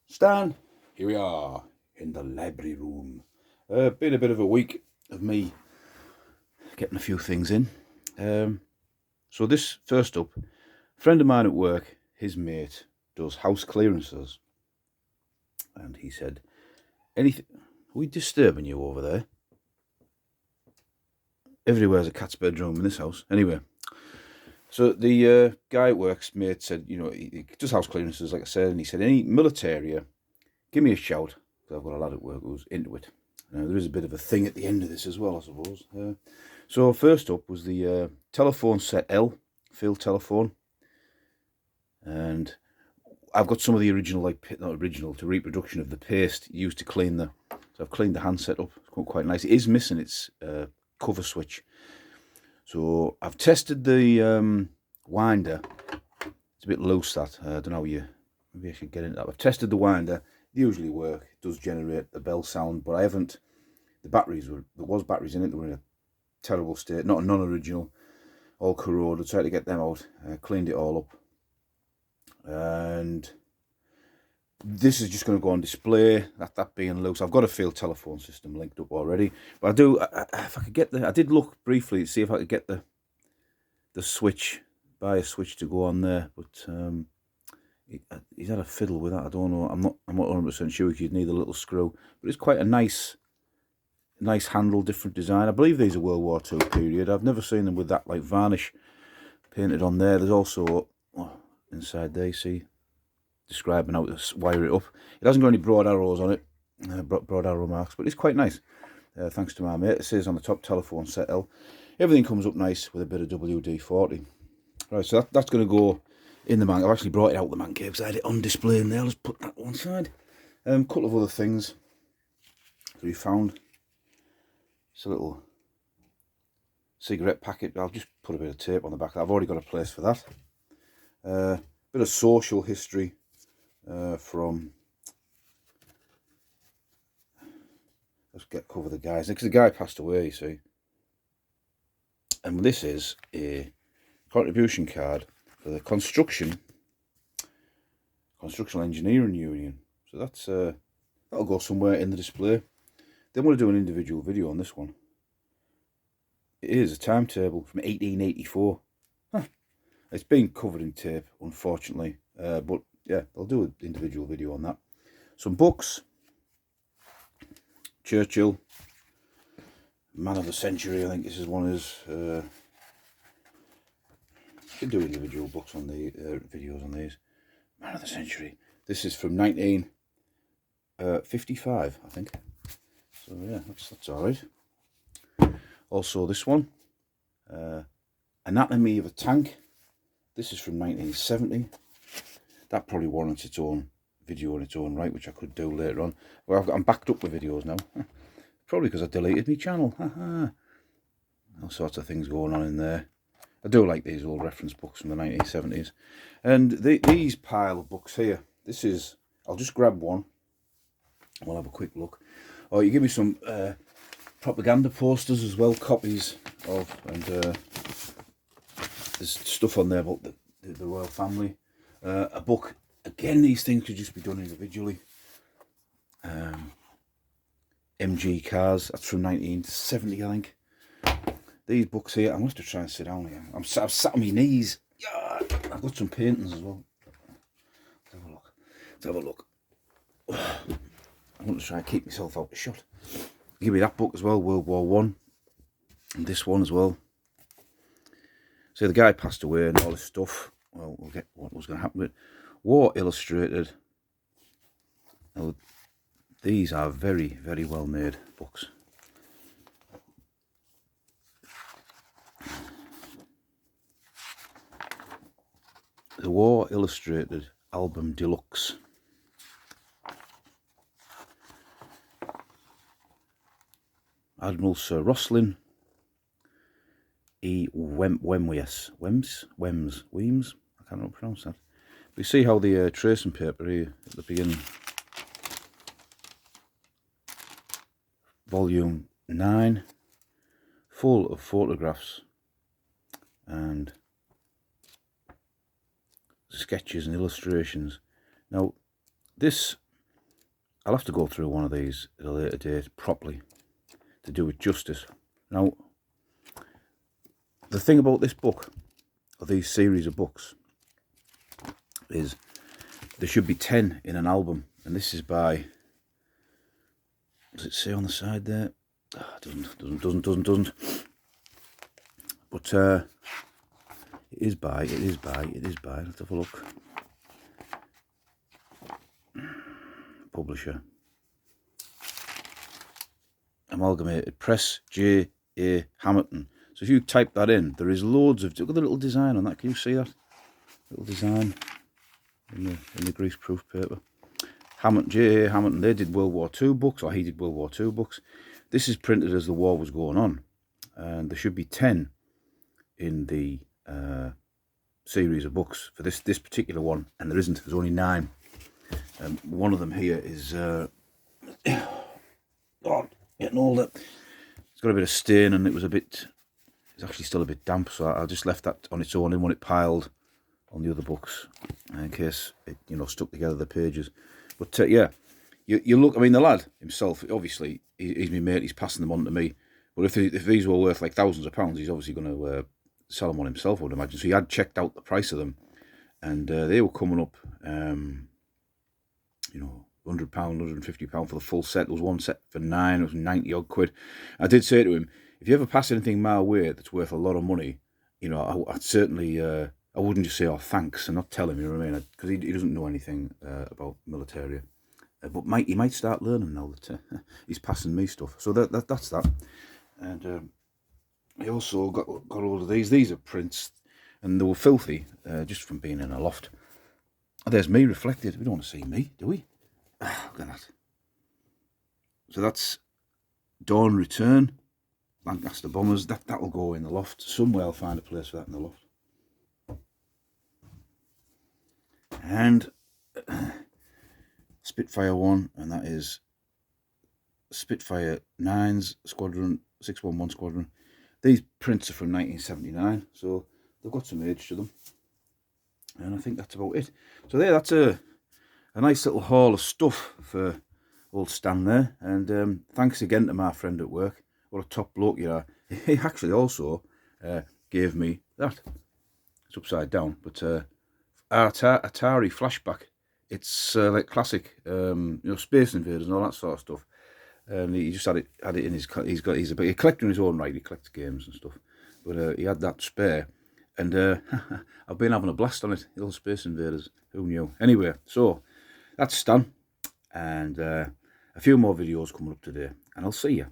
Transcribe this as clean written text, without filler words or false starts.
Stan, here we are in the library room. Been a bit of a week of me getting a few things in. So this first up, a friend of mine at work, his mate does house clearances, and he said, "Anything? Are we disturbing you over there? Everywhere's a cat's bedroom in this house." Anyway, so the guy at work's mate said, he does house clearances, like I said, and he said, "Any Militaria, give me a shout, because I've got a lad at work who's into it." There is a bit of a thing at the end of this as well, I suppose. So first up was the telephone set L, field telephone. And I've got some of the original, not original, to reproduction of the paste used to clean the... So I've cleaned the handset up. It's quite nice. It is missing its cover switch. So I've tested the winder. It's a bit loose, that. I don't know how maybe I should get into that. I've tested the winder. They usually work. It does generate the bell sound, but I haven't... The batteries there was batteries in it. They were in a terrible state. Not a non-original. All corroded. Tried to get them out. Cleaned it all up. And this is just going to go on display, that being loose. I've got a field telephone system linked up already, but if I could get I did look briefly to see if I could get the switch, buy a switch to go on there, but he's had a fiddle with that. I don't know. I'm not 100% sure. You'd need a little screw, but it's quite a nice handle, different design. I believe these are World War II period. I've never seen them with that like varnish painted on there. There's also inside there, you see, describing how to wire it up. It hasn't got any broad arrows on it, broad arrow marks, but it's quite nice. Thanks to my mate. It says on the top, telephone set L. Everything comes up nice with a bit of WD-40. Right, so that's going to go in the man. I've actually brought it out of the man cave because I had it on display in there. Let's put that one side. A couple of other things that we found. It's a little cigarette packet. I'll just put a bit of tape on the back. I've already got a place for that. Bit of social history from... Let's cover the guys, because the guy passed away, you see. And this is a contribution card for the Construction Engineering Union. So that's that'll go somewhere in the display. Then we'll do an individual video on this one. It is a timetable from 1884. It's been covered in tape, unfortunately, but yeah, I'll do an individual video on that. Some books. Churchill, Man of the Century, I think this is one is. Could do individual books on the videos on these. Man of the Century. This is from 1955, I think. So yeah, that's all right. Also this one, Anatomy of a Tank. This is from 1970. That probably warrants its own video on its own right, which I could do later on. Well, I'm backed up with videos now. Probably because I deleted my channel. All sorts of things going on in there. I do like these old reference books from the 1970s. And these pile of books here. This is... I'll just grab one. We'll have a quick look. Oh, you give me some propaganda posters as well. Copies of... And there's stuff on there about the royal family. A book. Again, these things could just be done individually. MG Cars, that's from 1970, I think. These books here, I'm going to have to try and sit down here. I've sat on my knees. Yeah, I've got some paintings as well. Let's have a look. I'm going to try and keep myself out of shot. Give me that book as well, World War I. And this one as well. So the guy passed away and all this stuff. Well, we'll get what was going to happen with it. War Illustrated. Now, these are very, very well made books. The War Illustrated Album Deluxe. Admiral Sir Roslin E. Weems. I can't pronounce that. But you see how the tracing paper here at the beginning. Volume 9, full of photographs and sketches and illustrations. Now, this I'll have to go through one of these at a later date properly to do it justice. Now, the thing about this book, or these series of books, is there should be 10 in an album, and this is by, does it say on the side there? Doesn't. But it is by, let's have a look. Publisher. Amalgamated Press, J.A. Hamilton. So if you type that in, there is loads of, look at the little design on that, can you see that? Little design in the greaseproof paper. J.A. Hamilton, they did World War II books, or he did World War II books. This is printed as the war was going on, and there should be 10 in the series of books for this particular one, and there isn't. There's only 9. One of them here is oh, getting older. It's got a bit of stain, and it's actually still a bit damp, so I just left that on its own. I didn't want it piled on the other books in case it, stuck together the pages. But yeah, you look. I mean, the lad himself, obviously, he's my mate. He's passing them on to me. But if these were worth like thousands of pounds, he's obviously going to sell them on himself, I would imagine. So he had checked out the price of them, and they were coming up, £100, £150 for the full set. There was one set for 9. It was 90 odd quid. I did say to him, if you ever pass anything my way that's worth a lot of money, I'd certainly. I wouldn't just say, oh, thanks, and not tell him, you know what I mean? Because he doesn't know anything about Militaria. But he might start learning now that he's passing me stuff. So that's that. And he also got hold of these. These are prints, and they were filthy, just from being in a loft. There's me reflected. We don't want to see me, do we? Look at that. So that's Dawn Return, Lancaster Bombers. That'll go in the loft. Somewhere I'll find a place for that in the loft. And Spitfire 1, and that is Spitfire 9's Squadron, 611 Squadron. These prints are from 1979, so they've got some age to them. And I think that's about it. So there, that's a nice little haul of stuff for old Stan there. And thanks again to my friend at work. What a top bloke you are. He actually also gave me that. It's upside down, but Atari Flashback. It's like classic, Space Invaders and all that sort of stuff. And he just had it in his. He's a collector in his own right. He collects games and stuff, but he had that spare, and I've been having a blast on it. The old Space Invaders. Who knew? Anyway, so that's Stan, and a few more videos coming up today, and I'll see you.